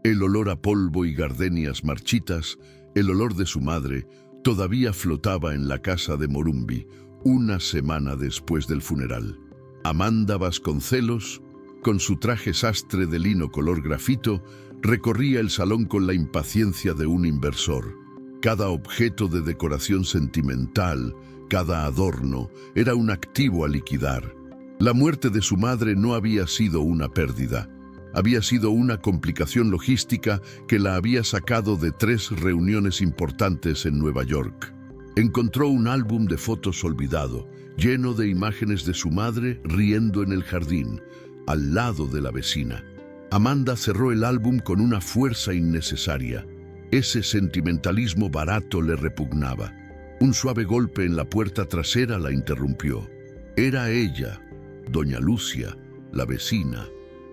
El olor a polvo y gardenias marchitas, el olor de su madre, todavía flotaba en la casa de Morumbi, una semana después del funeral. Amanda Vasconcelos, con su traje sastre de lino color grafito, recorría el salón con la impaciencia de un inversor. Cada objeto de decoración sentimental, cada adorno, era un activo a liquidar. La muerte de su madre no había sido una pérdida. Había sido una complicación logística que la había sacado de 3 reuniones importantes en Nueva York. Encontró un álbum de fotos olvidado, lleno de imágenes de su madre riendo en el jardín, al lado de la vecina. Amanda cerró el álbum con una fuerza innecesaria. Ese sentimentalismo barato le repugnaba. Un suave golpe en la puerta trasera la interrumpió. Era ella, doña Lucia, la vecina.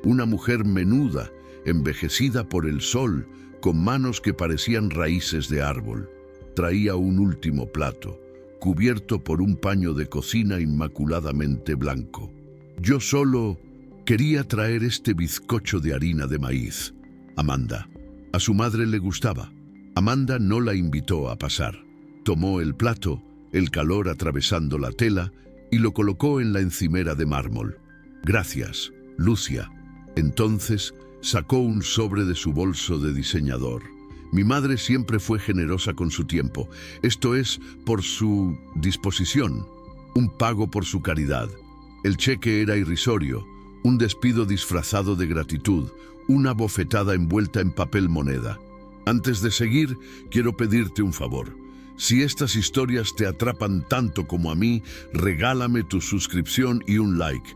Una mujer menuda, envejecida por el sol, con manos que parecían raíces de árbol. Traía un último plato, cubierto por un paño de cocina inmaculadamente blanco. Yo solo quería traer este bizcocho de harina de maíz. Amanda. A su madre le gustaba. Amanda no la invitó a pasar. Tomó el plato, el calor atravesando la tela, y lo colocó en la encimera de mármol. Gracias, Lucia. Entonces sacó un sobre de su bolso de diseñador. Mi madre siempre fue generosa con su tiempo. Esto es por su disposición, un pago por su caridad. El cheque era irrisorio, un despido disfrazado de gratitud, una bofetada envuelta en papel moneda. Antes de seguir, quiero pedirte un favor. Si estas historias te atrapan tanto como a mí, regálame tu suscripción y un like.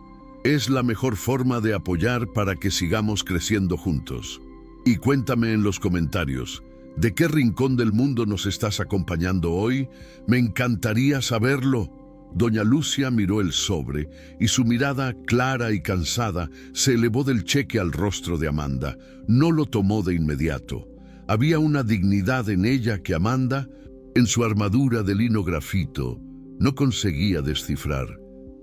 Es la mejor forma de apoyar para que sigamos creciendo juntos. Y cuéntame en los comentarios, ¿de qué rincón del mundo nos estás acompañando hoy? Me encantaría saberlo. Doña Lucia miró el sobre y su mirada, clara y cansada, se elevó del cheque al rostro de Amanda. No lo tomó de inmediato. Había una dignidad en ella que Amanda, en su armadura de lino grafito, no conseguía descifrar.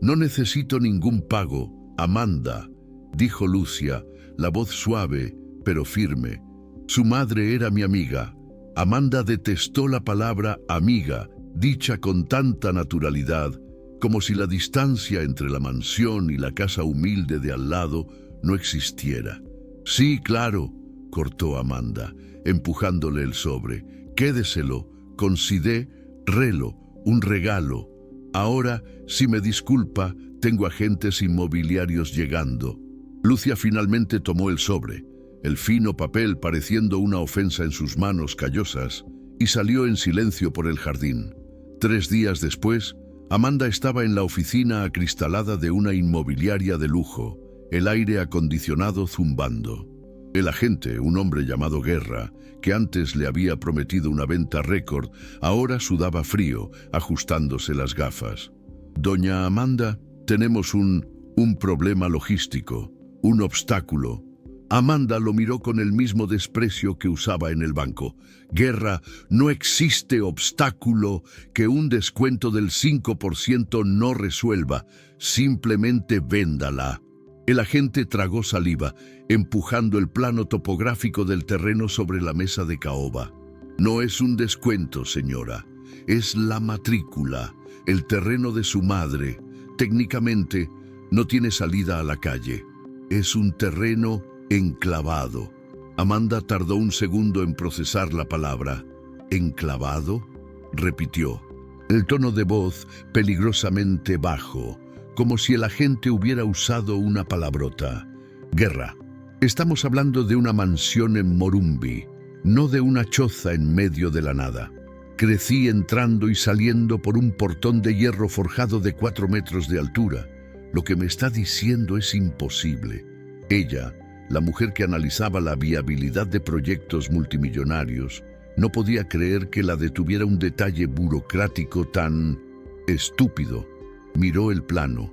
No necesito ningún pago, Amanda, dijo Lucia, la voz suave, pero firme. Su madre era mi amiga. Amanda detestó la palabra amiga, dicha con tanta naturalidad, como si la distancia entre la mansión y la casa humilde de al lado no existiera. Sí, claro, cortó Amanda, empujándole el sobre. Quédeselo, considérelo, un regalo. Ahora, si me disculpa, tengo agentes inmobiliarios llegando. Lucia finalmente tomó el sobre, el fino papel pareciendo una ofensa en sus manos callosas, y salió en silencio por el jardín. 3 días después, Amanda estaba en la oficina acristalada de una inmobiliaria de lujo, el aire acondicionado zumbando. El agente, un hombre llamado Guerra, que antes le había prometido una venta récord, ahora sudaba frío, ajustándose las gafas. Doña Amanda, tenemos un problema logístico, un obstáculo. Amanda lo miró con el mismo desprecio que usaba en el banco. Guerra, no existe obstáculo que un descuento del 5% no resuelva. Simplemente véndala. El agente tragó saliva, empujando el plano topográfico del terreno sobre la mesa de caoba. No es un descuento, señora. Es la matrícula, el terreno de su madre. Técnicamente, no tiene salida a la calle. Es un terreno enclavado. Amanda tardó un segundo en procesar la palabra. ¿Enclavado?, repitió. El tono de voz peligrosamente bajo, como si el agente hubiera usado una palabrota. Guerra, estamos hablando de una mansión en Morumbi, no de una choza en medio de la nada. Crecí entrando y saliendo por un portón de hierro forjado de 4 metros de altura. Lo que me está diciendo es imposible. Ella, la mujer que analizaba la viabilidad de proyectos multimillonarios, no podía creer que la detuviera un detalle burocrático tan estúpido. Miró el plano,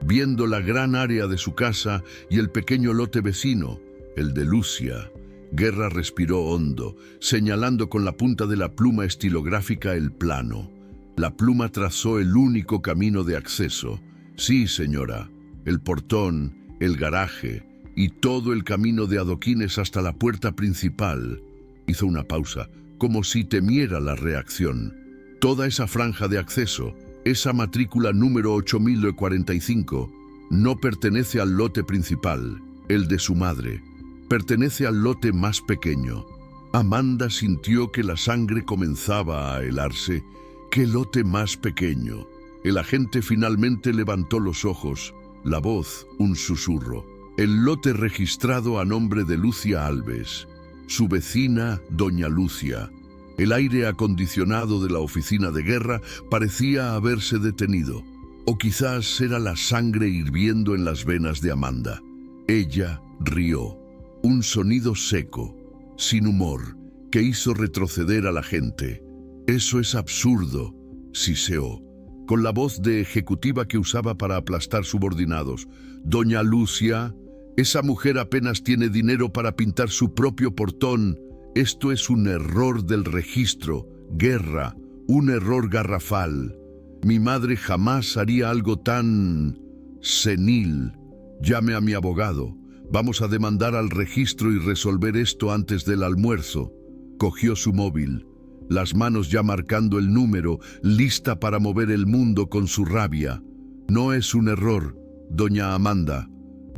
viendo la gran área de su casa y el pequeño lote vecino, el de Lucia. Guerra respiró hondo, señalando con la punta de la pluma estilográfica el plano. La pluma trazó el único camino de acceso. Sí, señora, el portón, el garaje, y todo el camino de adoquines hasta la puerta principal. Hizo una pausa, como si temiera la reacción. Toda esa franja de acceso, esa matrícula número 8045, no pertenece al lote principal, el de su madre. Pertenece al lote más pequeño. Amanda sintió que la sangre comenzaba a helarse. ¡Qué lote más pequeño! El agente finalmente levantó los ojos, la voz un susurro. El lote registrado a nombre de Lucia Alves, su vecina doña Lucia. El aire acondicionado de la oficina de guerra parecía haberse detenido, o quizás era la sangre hirviendo en las venas de Amanda. Ella rió, un sonido seco, sin humor, que hizo retroceder a la gente. «Eso es absurdo», siseó, con la voz de ejecutiva que usaba para aplastar subordinados. «Doña Lucia, esa mujer apenas tiene dinero para pintar su propio portón. Esto es un error del registro, Guerra, un error garrafal. Mi madre jamás haría algo tan senil. Llame a mi abogado. Vamos a demandar al registro y resolver esto antes del almuerzo». Cogió su móvil, las manos ya marcando el número, lista para mover el mundo con su rabia. «No es un error, doña Amanda»,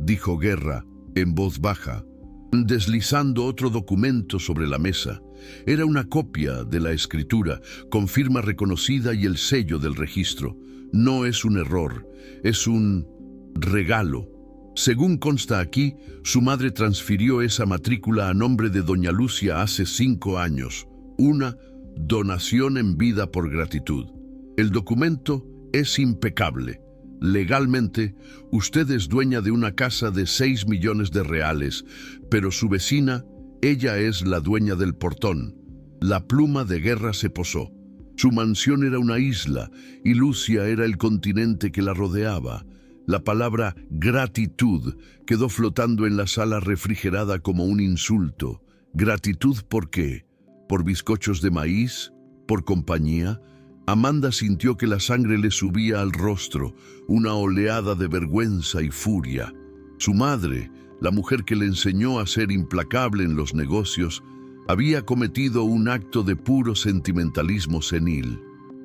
dijo Guerra, en voz baja, deslizando otro documento sobre la mesa. Era una copia de la escritura, con firma reconocida y el sello del registro. No es un error, es un regalo. Según consta aquí, su madre transfirió esa matrícula a nombre de doña Lucia hace 5 años. Una donación en vida por gratitud. El documento es impecable. Legalmente, usted es dueña de una casa de 6 millones de reales, pero su vecina, ella es la dueña del portón. La pluma de Guerra se posó. Su mansión era una isla y Lucia era el continente que la rodeaba. La palabra gratitud quedó flotando en la sala refrigerada como un insulto. ¿Gratitud por qué? ¿Por bizcochos de maíz? ¿Por compañía? Amanda sintió que la sangre le subía al rostro, una oleada de vergüenza y furia. Su madre, la mujer que le enseñó a ser implacable en los negocios, había cometido un acto de puro sentimentalismo senil.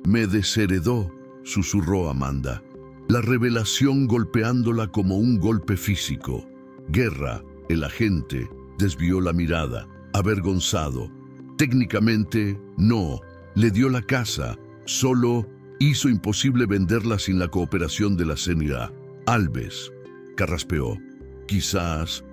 «Me desheredó», susurró Amanda, la revelación golpeándola como un golpe físico. Guerra, el agente, desvió la mirada, avergonzado. Técnicamente, no, le dio la casa, solo hizo imposible venderla sin la cooperación de la señora Alves. Carraspeó. Quizás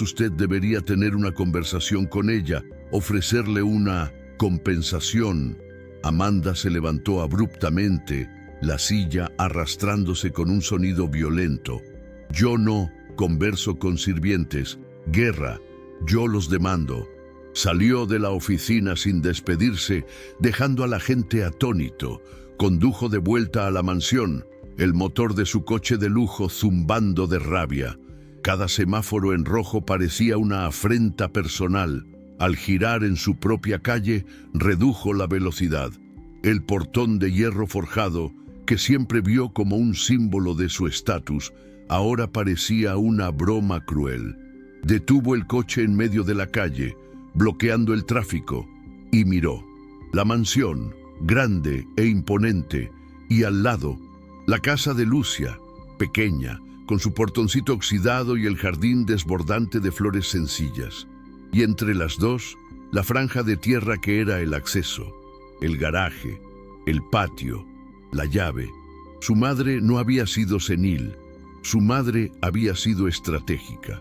usted debería tener una conversación con ella, ofrecerle una compensación». Amanda se levantó abruptamente, la silla arrastrándose con un sonido violento. «Yo no converso con sirvientes. Guerra, yo los demando». Salió de la oficina sin despedirse, dejando a la gente atónito. Condujo de vuelta a la mansión, el motor de su coche de lujo zumbando de rabia. Cada semáforo en rojo parecía una afrenta personal. Al girar en su propia calle, redujo la velocidad. El portón de hierro forjado, que siempre vio como un símbolo de su estatus, ahora parecía una broma cruel. Detuvo el coche en medio de la calle, bloqueando el tráfico, y miró. La mansión, grande e imponente, y al lado, la casa de Lucia, pequeña, con su portoncito oxidado y el jardín desbordante de flores sencillas. Y entre las dos, la franja de tierra que era el acceso, el garaje, el patio, la llave. Su madre no había sido senil, su madre había sido estratégica.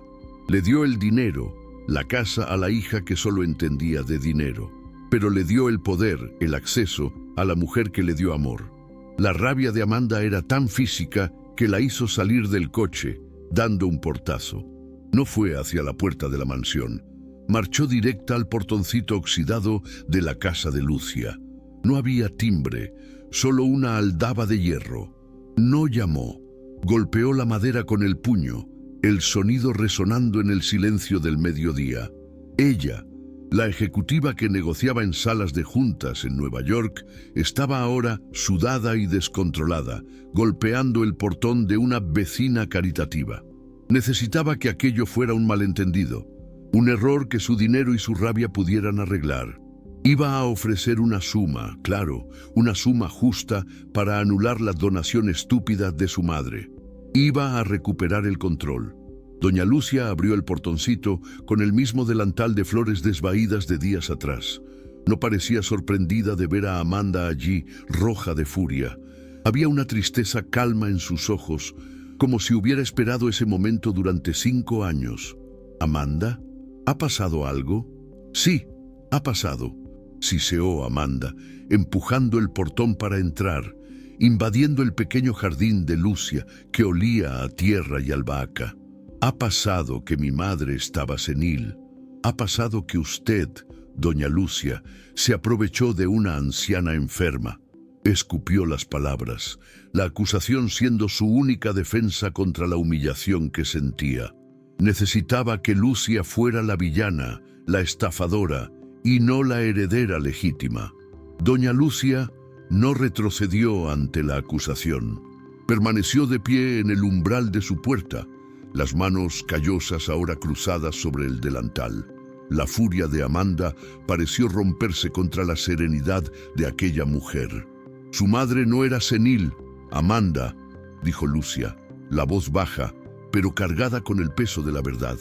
Le dio el dinero, la casa a la hija que solo entendía de dinero, pero le dio el poder, el acceso, a la mujer que le dio amor. La rabia de Amanda era tan física que la hizo salir del coche, dando un portazo. No fue hacia la puerta de la mansión. Marchó directa al portoncito oxidado de la casa de Lucia. No había timbre, solo una aldaba de hierro. No llamó. Golpeó la madera con el puño, el sonido resonando en el silencio del mediodía. Ella, la ejecutiva que negociaba en salas de juntas en Nueva York, estaba ahora sudada y descontrolada, golpeando el portón de una vecina caritativa. Necesitaba que aquello fuera un malentendido, un error que su dinero y su rabia pudieran arreglar. Iba a ofrecer una suma, claro, una suma justa para anular la donación estúpida de su madre. Iba a recuperar el control. Doña Lucia abrió el portoncito con el mismo delantal de flores desvaídas de días atrás. No parecía sorprendida de ver a Amanda allí, roja de furia. Había una tristeza calma en sus ojos, como si hubiera esperado ese momento durante 5 años. ¿Amanda? ¿Ha pasado algo? Sí, ha pasado, siseó Amanda, empujando el portón para entrar, invadiendo el pequeño jardín de Lucia que olía a tierra y albahaca. Ha pasado que mi madre estaba senil. Ha pasado que usted, doña Lucia, se aprovechó de una anciana enferma. Escupió las palabras, la acusación siendo su única defensa contra la humillación que sentía. Necesitaba que Lucia fuera la villana, la estafadora, y no la heredera legítima. Doña Lucia no retrocedió ante la acusación. Permaneció de pie en el umbral de su puerta, las manos callosas ahora cruzadas sobre el delantal. La furia de Amanda pareció romperse contra la serenidad de aquella mujer. Su madre no era senil. Amanda, dijo Lucia, la voz baja, pero cargada con el peso de la verdad.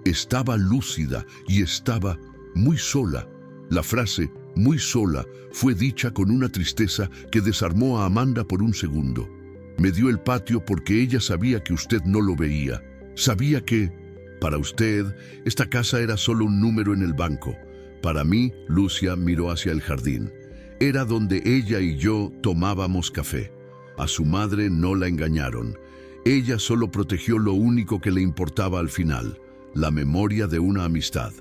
Estaba lúcida y estaba muy sola. La frase «muy sola» fue dicha con una tristeza que desarmó a Amanda por un segundo. Me dio el patio porque ella sabía que usted no lo veía. Sabía que, para usted, esta casa era solo un número en el banco. Para mí, Lucia miró hacia el jardín. Era donde ella y yo tomábamos café. A su madre no la engañaron. Ella solo protegió lo único que le importaba al final, la memoria de una amistad.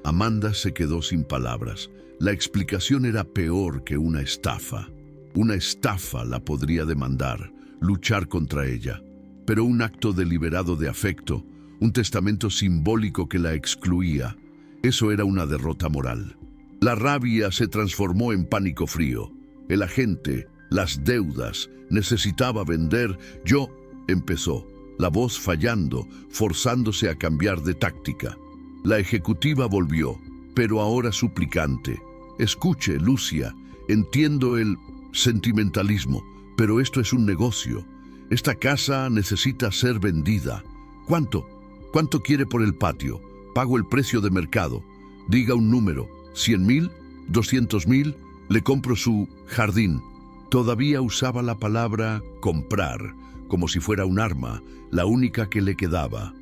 Amanda se quedó sin palabras. La explicación era peor que una estafa. Una estafa la podría demandar, luchar contra ella. Pero un acto deliberado de afecto, un testamento simbólico que la excluía, eso era una derrota moral. La rabia se transformó en pánico frío. El agente, las deudas, necesitaba vender. Empezó, la voz fallando, forzándose a cambiar de táctica. La ejecutiva volvió, pero ahora suplicante. Escuche, Lucia, entiendo el sentimentalismo, pero esto es un negocio. Esta casa necesita ser vendida. ¿Cuánto? ¿Cuánto quiere por el patio? Pago el precio de mercado. Diga un número. ¿100,000? ¿200,000? Le compro su jardín. Todavía usaba la palabra comprar, como si fuera un arma, la única que le quedaba.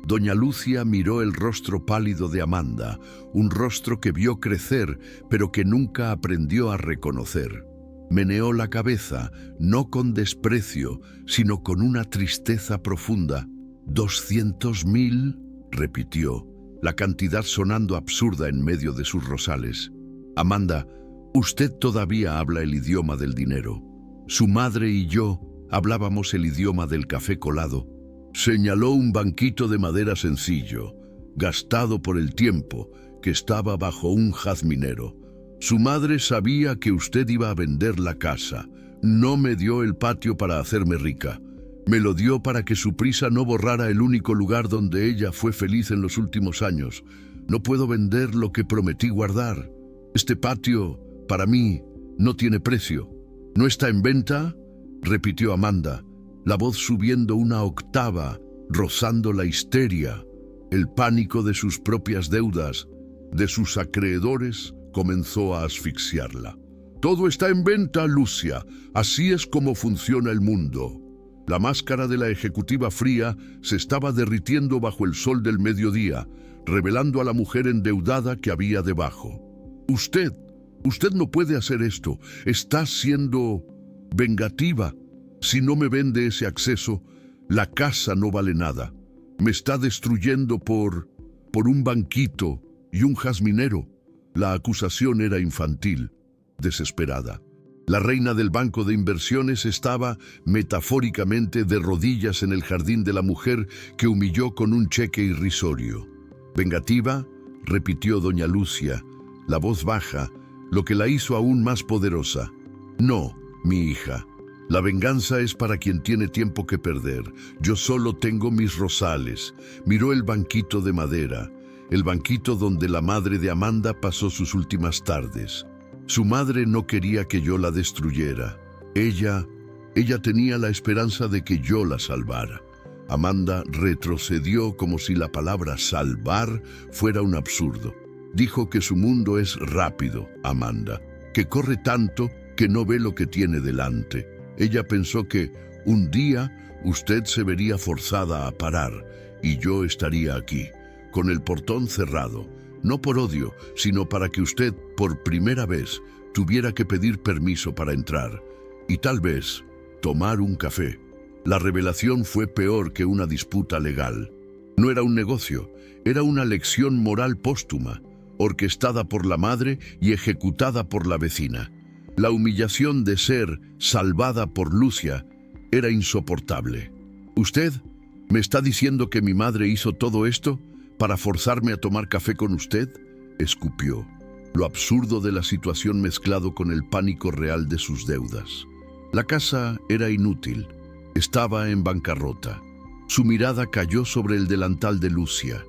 Doña Lucia miró el rostro pálido de Amanda, un rostro que vio crecer, pero que nunca aprendió a reconocer. Meneó la cabeza, no con desprecio, sino con una tristeza profunda. «¿200,000?» repitió, la cantidad sonando absurda en medio de sus rosales. «Amanda, usted todavía habla el idioma del dinero. Su madre y yo hablábamos el idioma del café colado». Señaló un banquito de madera sencillo, gastado por el tiempo, que estaba bajo un jazminero. Su madre sabía que usted iba a vender la casa. No me dio el patio para hacerme rica. Me lo dio para que su prisa no borrara el único lugar donde ella fue feliz en los últimos años. No puedo vender lo que prometí guardar. Este patio, para mí, no tiene precio. ¿No está en venta?, repitió Amanda, la voz subiendo una octava, rozando la histeria. El pánico de sus propias deudas, de sus acreedores, comenzó a asfixiarla. «Todo está en venta, Lucia. Así es como funciona el mundo». La máscara de la ejecutiva fría se estaba derritiendo bajo el sol del mediodía, revelando a la mujer endeudada que había debajo. Usted no puede hacer esto. Está siendo vengativa. Si no me vende ese acceso, la casa no vale nada. Me está destruyendo por un banquito y un jazminero». La acusación era infantil, desesperada. La reina del banco de inversiones estaba, metafóricamente, de rodillas en el jardín de la mujer que humilló con un cheque irrisorio. «¿Vengativa?», repitió doña Lucia, la voz baja, lo que la hizo aún más poderosa. «No, mi hija. La venganza es para quien tiene tiempo que perder. Yo solo tengo mis rosales. Miró el banquito de madera, el banquito donde la madre de Amanda pasó sus últimas tardes. Su madre no quería que yo la destruyera. Ella tenía la esperanza de que yo la salvara. Amanda retrocedió como si la palabra salvar fuera un absurdo. Dijo que su mundo es rápido, Amanda, que corre tanto que no ve lo que tiene delante. Ella pensó que un día usted se vería forzada a parar y yo estaría aquí, con el portón cerrado, no por odio, sino para que usted, por primera vez, tuviera que pedir permiso para entrar y tal vez tomar un café. La revelación fue peor que una disputa legal. No era un negocio, era una lección moral póstuma, orquestada por la madre y ejecutada por la vecina. La humillación de ser salvada por Lucia era insoportable. ¿Usted me está diciendo que mi madre hizo todo esto para forzarme a tomar café con usted? Escupió, lo absurdo de la situación mezclado con el pánico real de sus deudas. La casa era inútil, estaba en bancarrota. Su mirada cayó sobre el delantal de Lucia.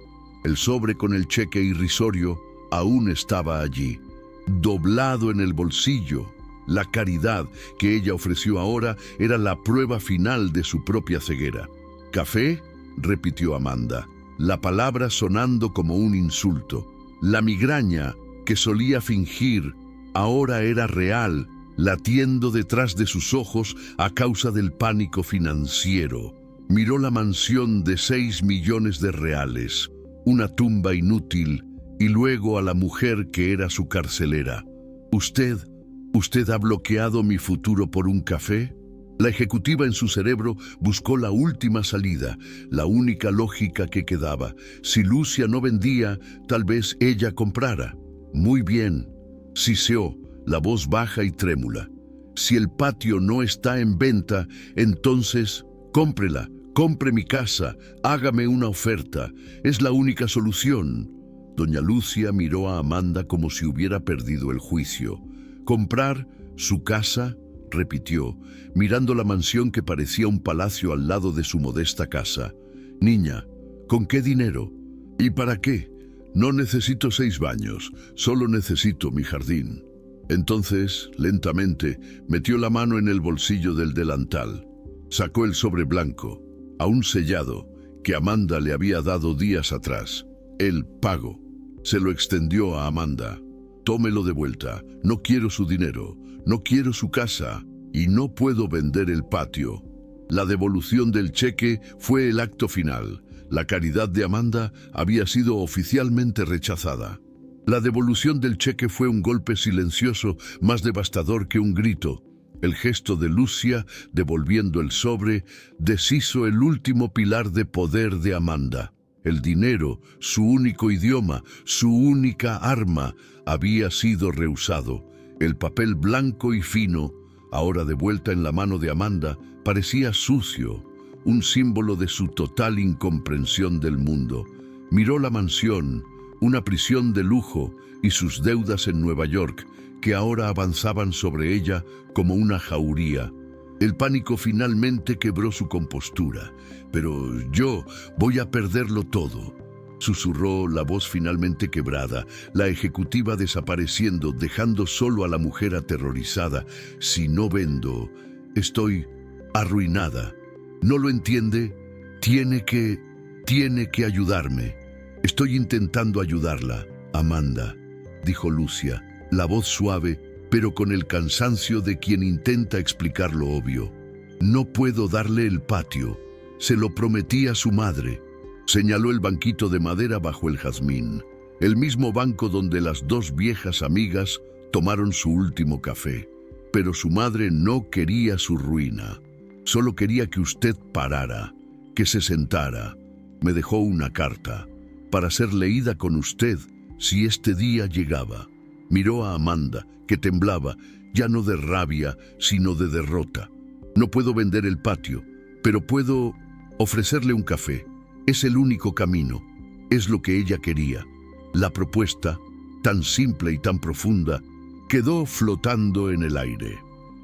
El sobre con el cheque irrisorio aún estaba allí, doblado en el bolsillo. La caridad que ella ofreció ahora era la prueba final de su propia ceguera. «¿Café?», repitió Amanda, la palabra sonando como un insulto. La migraña que solía fingir ahora era real, latiendo detrás de sus ojos a causa del pánico financiero. Miró la mansión de 6 millones de reales, una tumba inútil, y luego a la mujer que era su carcelera. ¿Usted ha bloqueado mi futuro por un café? La ejecutiva en su cerebro buscó la última salida, la única lógica que quedaba. Si Lucia no vendía, tal vez ella comprara. Muy bien, siseó, la voz baja y trémula. Si el patio no está en venta, entonces cómprela, compre mi casa, hágame una oferta. Es la única solución. Doña Lucia miró a Amanda como si hubiera perdido el juicio. «¿Comprar su casa?», repitió, mirando la mansión que parecía un palacio al lado de su modesta casa. «Niña, ¿con qué dinero? ¿Y para qué? No necesito 6 baños, solo necesito mi jardín». Entonces, lentamente, metió la mano en el bolsillo del delantal. Sacó el sobre blanco, aún sellado, que Amanda le había dado días atrás. El pago. Se lo extendió a Amanda. «Tómelo de vuelta. No quiero su dinero, no quiero su casa y no puedo vender el patio». La devolución del cheque fue el acto final. La caridad de Amanda había sido oficialmente rechazada. La devolución del cheque fue un golpe silencioso, más devastador que un grito. El gesto de Lucia, devolviendo el sobre, deshizo el último pilar de poder de Amanda. El dinero, su único idioma, su única arma, había sido rehusado. El papel blanco y fino, ahora de vuelta en la mano de Amanda, parecía sucio, un símbolo de su total incomprensión del mundo. Miró la mansión, una prisión de lujo, y sus deudas en Nueva York, que ahora avanzaban sobre ella como una jauría. El pánico finalmente quebró su compostura. «Pero yo voy a perderlo todo», susurró la voz finalmente quebrada, la ejecutiva desapareciendo, dejando solo a la mujer aterrorizada. «Si no vendo, estoy arruinada. ¿No lo entiende? Tiene que ayudarme». «Estoy intentando ayudarla, Amanda», dijo Lucia, la voz suave, pero con el cansancio de quien intenta explicar lo obvio. «No puedo darle el patio. Se lo prometí a su madre». Señaló el banquito de madera bajo el jazmín, el mismo banco donde las 2 viejas amigas tomaron su último café. Pero su madre no quería su ruina. Solo quería que usted parara, que se sentara. Me dejó una carta para ser leída con usted si este día llegaba. Miró a Amanda, que temblaba, ya no de rabia, sino de derrota. «No puedo vender el patio, pero puedo ofrecerle un café. Es el único camino». Es lo que ella quería. La propuesta, tan simple y tan profunda, quedó flotando en el aire.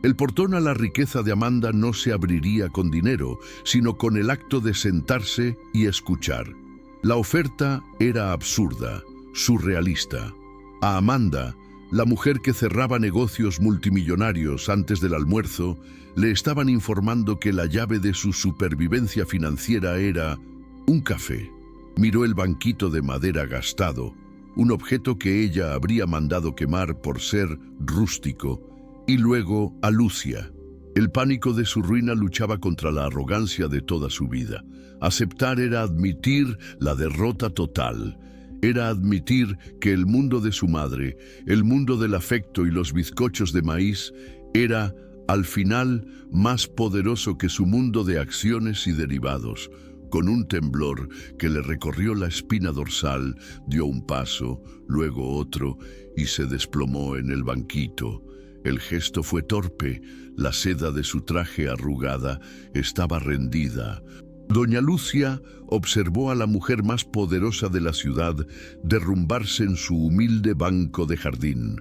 El portón a la riqueza de Amanda no se abriría con dinero, sino con el acto de sentarse y escuchar. La oferta era absurda, surrealista. A Amanda, la mujer que cerraba negocios multimillonarios antes del almuerzo, le estaban informando que la llave de su supervivencia financiera era un café. Miró el banquito de madera gastado, un objeto que ella habría mandado quemar por ser rústico, y luego a Lucia. El pánico de su ruina luchaba contra la arrogancia de toda su vida. Aceptar era admitir la derrota total. Era admitir que el mundo de su madre, el mundo del afecto y los bizcochos de maíz, era, al final, más poderoso que su mundo de acciones y derivados. Con un temblor que le recorrió la espina dorsal, dio un paso, luego otro, y se desplomó en el banquito. El gesto fue torpe, la seda de su traje arrugada estaba rendida. Doña Lucia observó a la mujer más poderosa de la ciudad derrumbarse en su humilde banco de jardín.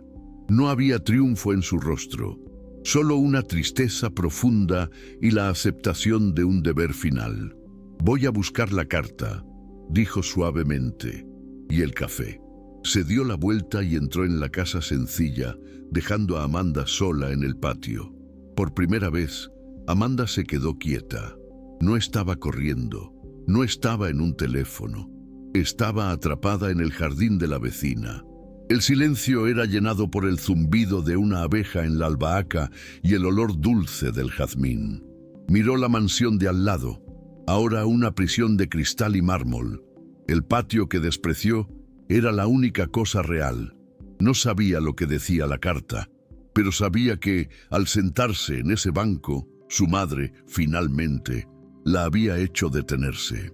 No había triunfo en su rostro, solo una tristeza profunda y la aceptación de un deber final. «Voy a buscar la carta», dijo suavemente, «y el café». Se dio la vuelta y entró en la casa sencilla, dejando a Amanda sola en el patio. Por primera vez, Amanda se quedó quieta. No estaba corriendo, no estaba en un teléfono. Estaba atrapada en el jardín de la vecina. El silencio era llenado por el zumbido de una abeja en la albahaca y el olor dulce del jazmín. Miró la mansión de al lado, ahora una prisión de cristal y mármol. El patio que despreció era la única cosa real. No sabía lo que decía la carta, pero sabía que, al sentarse en ese banco, su madre, finalmente, la había hecho detenerse.